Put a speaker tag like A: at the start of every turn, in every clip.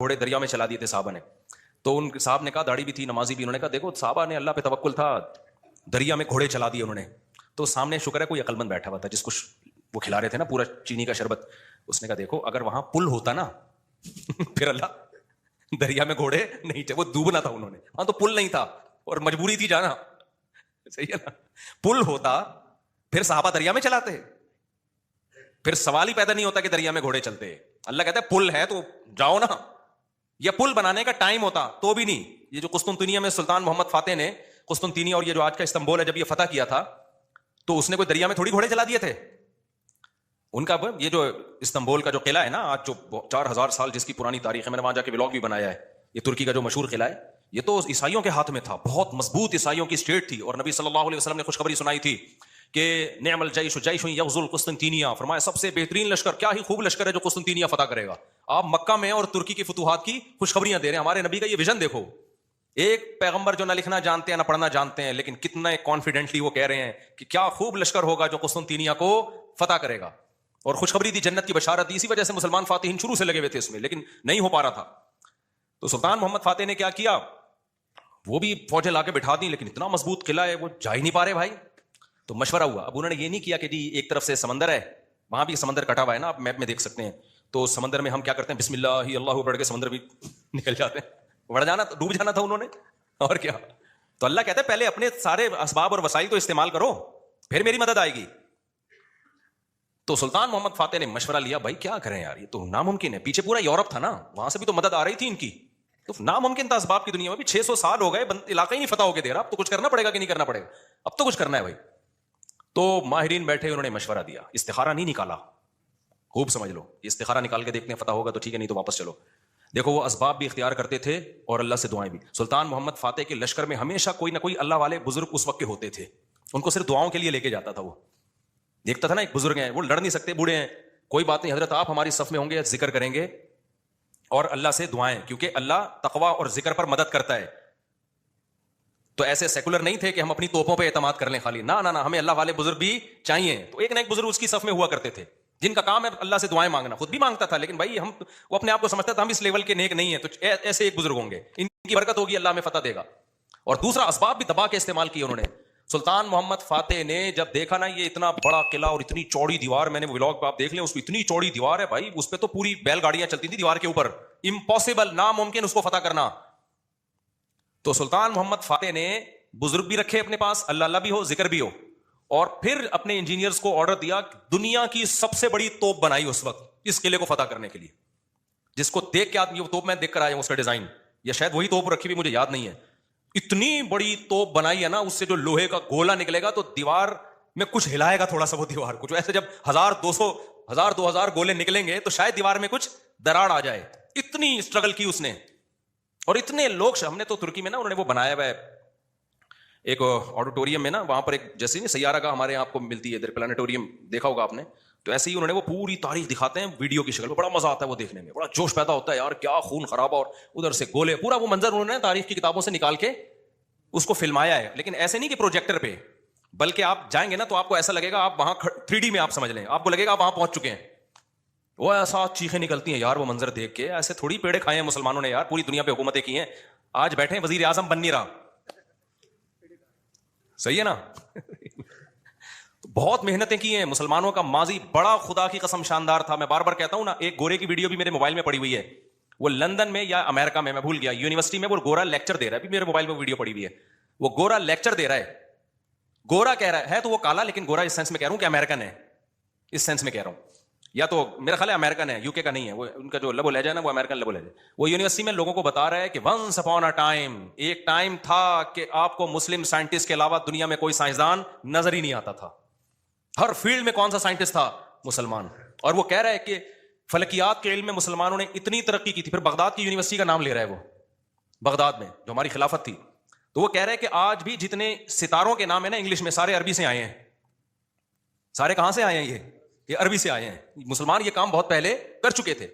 A: گھوڑے دریا میں چلا دیے تھے صحابہ نے. تو ان صاحب نے کہا, داڑھی بھی تھی, نمازی بھی, انہوں نے کہا دیکھو صحابہ نے اللہ پہ توکل تھا, دریا میں گھوڑے چلا دیے انہوں نے. تو سامنے شکر ہے کوئی عقل مند بیٹھا ہوا تھا جس کو وہ کھلا رہے تھے نا پورا چینی کا شربت. اس نے کہا دیکھو اگر وہاں پل ہوتا نا پھر اللہ دریا میں گھوڑے نہیں تھے, وہ ڈوبنا تھا انہوں نے, ہاں تو پل نہیں تھا اور مجبوری تھی جانا, صحیح ہے نا. پل ہوتا پھر صحابہ دریا میں چلاتے, پھر سوال ہی پیدا نہیں ہوتا کہ دریا میں گھوڑے چلتے. اللہ کہتا ہے پل ہے تو جاؤ نا. یہ پل بنانے کا ٹائم ہوتا تو بھی نہیں. یہ جو قسطنطنیہ میں سلطان محمد فاتح نے قسطنطنیہ اور یہ جو آج کا استنبول ہے جب یہ فتح کیا تھا تو اس نے کوئی دریا میں تھوڑی گھوڑے چلا دیے تھے. ان کا یہ جو استنبول کا جو قلعہ ہے نا آج جو 4000 سال جس کی پرانی تاریخ ہے, میں نے وہاں جا کے ولاگ بھی بنایا ہے, یہ ترکی کا جو مشہور قلعہ ہے, یہ تو عیسائیوں کے ہاتھ میں تھا, بہت مضبوط عیسائیوں کی اسٹیٹ تھی. اور نبی صلی اللہ علیہ وسلم نے خوشخبری سنائی تھی کہ نعم الجیش جیش یغزو القسطنطینیہ, فرمایا سب سے بہترین لشکر, کیا ہی خوب لشکر ہے جو قسطنطینیہ فتح کرے گا. آپ مکہ میں اور ترکی کی فتوحات کی خوشخبریاں دے رہے ہیں. ہمارے نبی کا یہ ویژن دیکھو, ایک پیغمبر جو نہ لکھنا جانتے ہیں نہ پڑھنا جانتے ہیں, لیکن کتنا کانفیڈنٹلی وہ کہہ رہے ہیں کہ کیا خوب لشکر ہوگا جو قسطنطینیہ کو فتح کرے گا. اور خوشخبری دی, جنت کی بشارت دی. اسی وجہ سے مسلمان فاتحین شروع سے لگے ہوئے تھے اس میں, لیکن نہیں ہو پا رہا تھا. تو سلطان محمد فاتح نے کیا کیا, وہ بھی فوجیں لا کے بٹھا دی, لیکن اتنا مضبوط قلعہ ہے وہ جا ہی نہیں پا رہے بھائی. تو مشورہ ہوا. اب انہوں نے یہ نہیں کیا کہ جی ایک طرف سے سمندر ہے, وہاں بھی سمندر کٹا ہوا ہے نا, آپ میپ میں دیکھ سکتے ہیں. تو سمندر میں ہم کیا کرتے ہیں, بسم اللہ اللہ پڑھ کے سمندر بھی نکل جاتے ہیں. بڑھ جانا, ڈوب جانا تھا انہوں نے, اور کیا. تو اللہ کہتا ہے پہلے اپنے سارے اسباب اور وسائل تو استعمال کرو, پھر میری مدد آئے گی. تو سلطان محمد فاتح نے مشورہ لیا, بھائی کیا کریں یار, یہ تو ناممکن ہے. پیچھے پورا یورپ تھا نا, وہاں سے بھی تو مدد آ رہی تھی ان کی, تو ناممکن تھا اسباب کی دنیا میں بھی. 600 سال ہو گئے, علاقہ ہی نہیں فتح ہو کے دے رہا, اب تو کچھ کرنا پڑے گا کہ نہیں کرنا پڑے گا, اب تو کچھ کرنا ہے بھائی. تو ماہرین بیٹھے, انہوں نے مشورہ دیا, استخارہ نہیں نکالا, خوب سمجھ لو, استخارہ نکال کے دیکھتے ہیں فتح ہوگا تو ٹھیک ہے, نہیں تو واپس چلو. دیکھو وہ اسباب بھی اختیار کرتے تھے اور اللہ سے دعائیں بھی. سلطان محمد فاتح کے لشکر میں ہمیشہ کوئی نہ کوئی اللہ والے بزرگ اس وقت کے ہوتے تھے, ان کو صرف دعاؤں کے لیے لے کے جاتا تھا. وہ دیکھتا تھا نا ایک بزرگ ہیں, وہ لڑ نہیں سکتے, بوڑھے ہیں, کوئی بات نہیں حضرت آپ ہماری صف میں ہوں گے, ذکر کریں گے اور اللہ سے دعائیں, کیونکہ اللہ تقوی اور ذکر پر مدد کرتا ہے. تو ایسے سیکولر نہیں تھے کہ ہم اپنی توپوں پہ اعتماد کر لیں خالی, نہ ہمیں اللہ والے بزرگ بھی چاہیے. تو ایک نہ ایک بزرگ اس کی صف میں ہوا کرتے تھے جن کا کام ہے اللہ سے دعائیں مانگنا. خود بھی مانگتا تھا, لیکن بھائی وہ اپنے آپ کو سمجھتا تھا ہم اس لیول کے نیک نہیں ہیں, تو ایسے ایک بزرگ ہوں گے, ان کی برکت ہوگی, اللہ میں فتح دے گا. اور دوسرا اسباب بھی دبا کے استعمال کیے انہوں نے. سلطان محمد فاتح نے جب دیکھا نا یہ اتنا بڑا قلعہ اور اتنی چوڑی دیوار, میں نے ولاگ پہ آپ دیکھ لیں, اس پہ اتنی چوڑی دیوار ہے بھائی, اس پہ تو پوری بیل گاڑیاں چلتی تھی دیوار کے اوپر, امپاسبل, ناممکن اس کو فتح کرنا. تو سلطان محمد فاتح نے بزرگ بھی رکھے اپنے پاس, اللہ اللہ بھی ہو, ذکر بھی ہو, اور پھر اپنے انجینئرز کو آرڈر دیا, دنیا کی سب سے بڑی توپ بنائی اس وقت اس قلعے کو فتح کرنے کے لیے, جس کو دیکھ کے آدمی, وہ توپ میں دیکھ کر آیا ہوں اس کا ڈیزائن, یا شاید وہی توپ رکھی ہوئی مجھے یاد نہیں ہے. اتنی بڑی توپ بنائی ہے نا, اس سے جو لوہے کا گولا نکلے گا تو دیوار میں کچھ ہلائے گا تھوڑا سا, وہ دیوار کچھ ایسے, جب 1000-2000 گولے نکلیں گے تو شاید دیوار میں کچھ دراڑ آ جائے. اتنی اسٹرگل کی اس نے, اور اتنے لوگ, ہم نے تو ترکی میں نا انہوں نے وہ بنایا ہوا ہے ایک آڈیٹوریم میں نا, وہاں پر ایک جیسے نہیں سیارہ کا ہمارے یہاں آپ کو ملتی ہے ادھر پلانیٹوریم, دیکھا ہوگا آپ نے, تو ایسے ہی انہوں نے وہ پوری تاریخ دکھاتے ہیں ویڈیو کی شکل میں, بڑا مزہ آتا ہے وہ دیکھنے میں, بڑا جوش پیدا ہوتا ہے یار, کیا خون خرابہ, اور ادھر سے گولے, پورا وہ منظر انہوں نے تاریخ کی کتابوں سے نکال کے اس کو فلمایا ہے. لیکن ایسے نہیں کہ پروجیکٹر پہ, بلکہ آپ جائیں گے نا تو آپ کو ایسا لگے گا آپ وہاں 3D میں آپ سمجھ لیں, آپ کو لگے گا آپ وہاں پہنچ چکے ہیں. وہ ایسا چیخیں نکلتی ہیں یار وہ منظر دیکھ کے, ایسے تھوڑی پیڑے کھائے ہیں مسلمانوں نے یار, پوری دنیا پہ حکومتیں کی ہیں, آج بیٹھے ہیں وزیر اعظم بن نہیں رہا, صحیح ہے نا. بہت محنتیں کی ہیں مسلمانوں کا ماضی بڑا خدا کی قسم شاندار تھا. میں بار بار کہتا ہوں نا, ایک گورے کی ویڈیو بھی میرے موبائل میں پڑی ہوئی ہے, وہ لندن میں یا امریکہ میں بھول گیا, یونیورسٹی میں وہ گورا لیکچر دے رہا ہے, بھی میرے موبائل میں ویڈیو پڑی ہوئی ہے, وہ گورا لیکچر دے رہا ہے. گورا کہہ رہا ہے تو وہ کالا, لیکن گورا اس سینس میں کہہ رہا ہوں کہ امریکن ہے, اس سینس میں کہہ رہا ہوں, یا تو میرا خیال ہے امریکن ہے, یو کے کا نہیں ہے, وہ ان کا جو لب و لہجہ ہے نا وہ امریکن لب و لہجہ. وہ یونیورسٹی میں لوگوں کو بتا رہا ہے کہ ونس اپون اے ٹائم, ایک ٹائم تھا کہ آپ کو مسلم سائنٹسٹ کے علاوہ دنیا میں کوئی سائنسدان نظر ہی نہیں آتا تھا, ہر فیلڈ میں کون سا سائنٹسٹ تھا, مسلمان. اور وہ کہہ رہا ہے کہ فلکیات کے علم میں مسلمانوں نے اتنی ترقی کی تھی. پھر بغداد کی یونیورسٹی کا نام لے رہا ہے وہ, بغداد میں جو ہماری خلافت تھی. تو وہ کہہ رہے ہیں کہ آج بھی جتنے ستاروں کے نام ہیں نا انگلش میں, سارے عربی سے آئے ہیں. سارے کہاں سے آئے ہیں, یہ عربی سے آئے ہیں. مسلمان یہ کام بہت پہلے کر چکے تھے.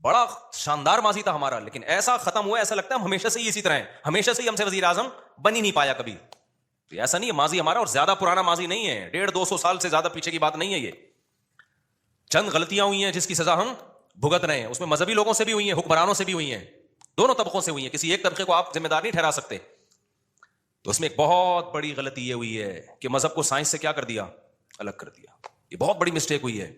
A: بڑا شاندار ماضی تھا ہمارا, لیکن ایسا ختم ہوا, ایسا لگتا ہے ہم ہمیشہ سے ہی اسی طرح ہیں, ہمیشہ سے ہی ہم سے وزیر اعظم بن ہی نہیں پایا کبھی. تو ایسا نہیں ہے, ماضی ہمارا اور زیادہ پرانا ماضی نہیں ہے, 150-200 سال سے زیادہ پیچھے کی بات نہیں ہے. یہ چند غلطیاں ہوئی ہیں جس کی سزا ہم بھگت رہے ہیں, اس میں مذہبی لوگوں سے بھی ہوئی ہیں, حکمرانوں سے بھی ہوئی ہیں. دونوں طبقوں سے ہوئی ہیں, کسی ایک طبقے کو آپ ذمہ دار نہیں ٹھہرا سکتے. تو اس میں ایک بہت بڑی غلطی یہ ہوئی ہے کہ مذہب کو سائنس سے کیا کر دیا, الگ کر دیا. یہ بہت بڑی مسٹیک ہوئی ہے.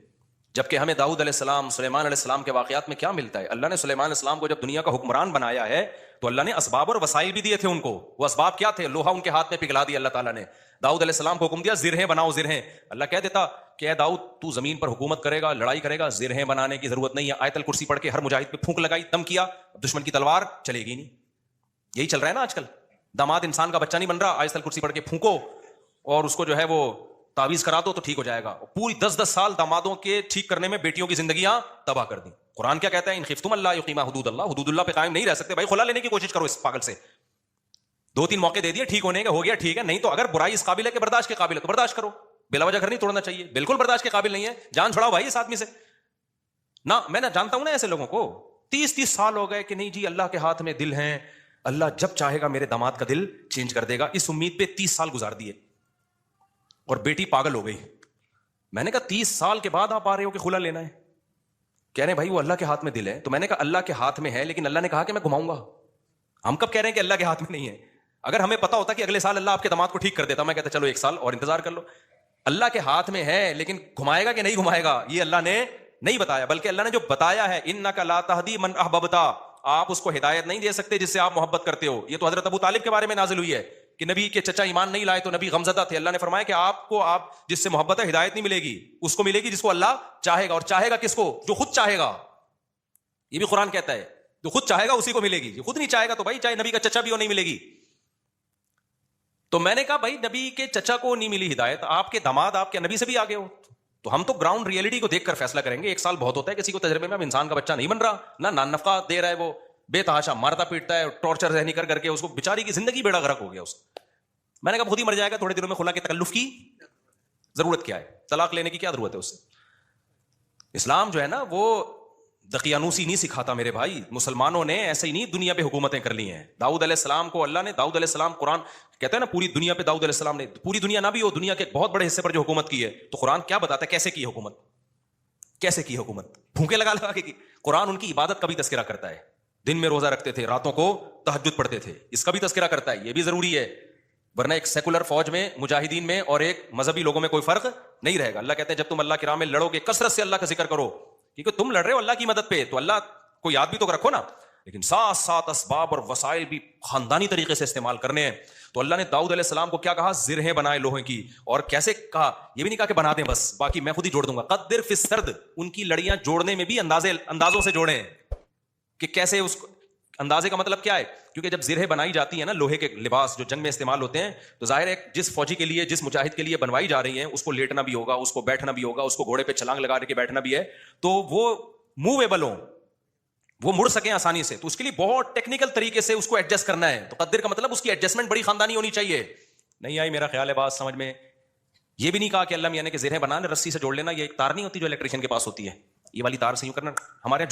A: جبکہ ہمیں داؤد علیہ السلام, سلیمان علیہ السلام کے واقعات میں کیا ملتا ہے؟ اللہ نے سلیمان علیہ السلام کو جب دنیا کا حکمران بنایا ہے تو اللہ نے اسباب اور وسائل بھی دیے تھے ان کو. وہ اسباب کیا تھے؟ لوہا ان کے ہاتھ میں پگھلا دیا اللہ تعالیٰ نے. داؤد علیہ السلام کو حکم دیا زرہیں بناؤ, زرہیں. اللہ کہہ دیتا کہ اے داؤد تو زمین پر حکومت کرے گا, لڑائی کرے گا, زرہیں بنانے کی ضرورت نہیں ہے. آیت الکرسی پڑھ کے ہر مجاہد پہ پھونک لگائی, دم کیا, دشمن کی تلوار چلے گی نہیں. یہی چل رہا ہے نا آج کل. داماد انسان کا بچہ نہیں بن رہا, آیت الکرسی پڑھ کے پھونکو اور اس کو جو ہے وہ تعویذ کرا دو تو ٹھیک ہو جائے گا. پوری 10 سال دامادوں کے ٹھیک کرنے میں بیٹیوں کی زندگیاں تباہ کر دیں. قرآن کیا کہتا ہے؟ ان خفتم اللہ یقیما حدود اللہ, حدود اللہ پہ قائم نہیں رہ سکتے بھائی, خلا لینے کی کوشش کرو اس پاگل سے. 2-3 موقع دے دیے ٹھیک ہونے کے, ہو گیا ٹھیک ہے, نہیں تو اگر برائی اس قابل ہے کہ برداشت کے قابل ہے تو برداشت کرو. بلا وجہ گھر نہیں توڑنا چاہیے, بالکل برداشت کے قابل نہیں ہے, جان چھڑاؤ بھائی اس آدمی سے. نہ میں نہ جانتا ہوں نا ایسے لوگوں کو 30 سال ہو گئے کہ نہیں جی اللہ کے ہاتھ میں دل ہیں, اللہ جب چاہے گا میرے داماد کا دل چینج کر دے گا. اس امید پہ 30 سال گزار دیے اور بیٹی پاگل ہو گئی. میں نے کہا 30 سال کے بعد آپ آ رہے ہو کہ خلا لینا ہے؟ کہہ رہے ہیں بھائی وہ اللہ کے ہاتھ میں دل ہے. تو میں نے کہا اللہ کے ہاتھ میں ہے لیکن اللہ نے کہا کہ میں گھماؤں گا. ہم کب کہہ رہے ہیں کہ اللہ کے ہاتھ میں نہیں ہے؟ اگر ہمیں پتا ہوتا کہ اگلے سال اللہ آپ کے داماد کو ٹھیک کر دیتا, میں کہتا چلو 1 سال اور انتظار کر لو. اللہ کے ہاتھ میں ہے لیکن گھمائے گا کہ نہیں گھمائے گا یہ اللہ نے نہیں بتایا, بلکہ اللہ نے جو بتایا ہے انک لا تہدی من احببتا, آپ اس کو ہدایت نہیں دے سکتے جس سے آپ محبت کرتے ہو. یہ تو حضرت ابو طالب کے بارے میں نازل ہوئی ہے کہ نبی کے چچا ایمان نہیں لائے تو نبی غمزدہ تھے. اللہ نے فرمایا کہ آپ جس سے محبت ہے ہدایت نہیں ملے گی, اس کو ملے گی جس کو اللہ چاہے گا. اور چاہے گا کس کو؟ جو خود چاہے گا. یہ بھی قرآن کہتا ہے جو خود چاہے گا اسی کو ملے گی, جو خود نہیں چاہے گا تو بھائی چاہے نبی کا چچا بھی ہو نہیں ملے گی. تو میں نے کہا بھائی نبی کے چچا کو نہیں ملی ہدایت, آپ کے داماد آپ کے نبی سے بھی آگے ہو, تو ہم تو گراؤنڈ ریئلٹی کو دیکھ کر فیصلہ کریں گے. 1 سال بہت ہوتا ہے کسی کو تجربے میں. اب انسان کا بچہ نہیں بن رہا, نہ نان نفقہ دے رہا ہے, وہ بے تحاشا مارتا پیٹتا ہے, ٹارچر ذہنی کر کے اس کو بیچاری کی زندگی بیڑا غرق ہو گیا اس. میں نے کہا خود ہی مر جائے گا, تھوڑے دنوں میں خلا کے تکلف کی ضرورت کیا ہے؟ طلاق لینے کی کیا ضرورت ہے اس سے؟ اسلام جو ہے نا وہ دقیانوسی نہیں سکھاتا میرے بھائی. مسلمانوں نے ایسے ہی نہیں دنیا پہ حکومتیں کر لی ہیں. داؤد علیہ السلام کو اللہ نے, داؤد علیہ السلام, قرآن کہتا ہے نا پوری دنیا پہ داؤد علیہ السلام نے, پوری دنیا نہ بھی ہو, دنیا کے بہت بڑے حصے پر جو حکومت کی ہے, تو قرآن کیا بتاتا ہے کیسے کی حکومت, کیسے کی حکومت؟ پھونکے لگا لگا کے کی. قرآن ان کی عبادت کا بھی تذکرہ کرتا ہے, دن میں روزہ رکھتے تھے, راتوں کو تہجد پڑھتے تھے, اس کا بھی تذکرہ کرتا ہے. یہ بھی ضروری ہے, ورنہ ایک سیکولر فوج میں مجاہدین میں اور ایک مذہبی لوگوں میں کوئی فرق نہیں رہے گا. اللہ کہتے ہیں جب تم اللہ کی راہ میں لڑو گے کثرت سے اللہ کا ذکر کرو, کیونکہ تم لڑ رہے ہو اللہ کی مدد پہ, تو اللہ کو یاد بھی تو رکھو نا, لیکن ساتھ ساتھ اسباب اور وسائل بھی خاندانی طریقے سے استعمال کرنے ہیں. تو اللہ نے داؤد علیہ السلام کو کیا کہا؟ زرہیں بنائے لوہے کی. اور کیسے کہا؟ یہ بھی نہیں کہا کہ بنا دیں بس, باقی میں خود ہی جوڑ دوں گا. قدر فی السرد, ان کی لڑیاں جوڑنے میں بھی اندازوں سے جوڑے ہیں کہ کیسے اس کو. اندازے کا مطلب کیا ہے؟ کیونکہ جب زرہیں بنائی جاتی ہیں نا, لوہے کے لباس جو جنگ میں استعمال ہوتے ہیں, تو ظاہر ہے جس فوجی کے لیے, جس مجاہد کے لیے بنوائی جا رہی ہیں, اس کو لیٹنا بھی ہوگا, اس کو بیٹھنا بھی ہوگا, اس کو گھوڑے پہ چھلانگ لگا کے بیٹھنا بھی ہے, تو وہ موویبل ہوں, وہ مڑ سکیں آسانی سے. تو اس کے لیے بہت ٹیکنیکل طریقے سے اس کو ایڈجسٹ کرنا ہے. تو قدر کا مطلب اس کی ایڈجسٹمنٹ بڑی خاندانی ہونی چاہیے. نہیں آئی میرا خیال ہے بات سمجھ میں؟ یہ بھی نہیں کہا کہ اللہ میاں نے کہ زرہیں بنانے رسی سے جوڑ لینا, یہ ایک تار نہیں ہوتی جو الیکٹریشین کے پاس ہوتی ہے, یہ والی تار سے یوں کرنا. ہمارے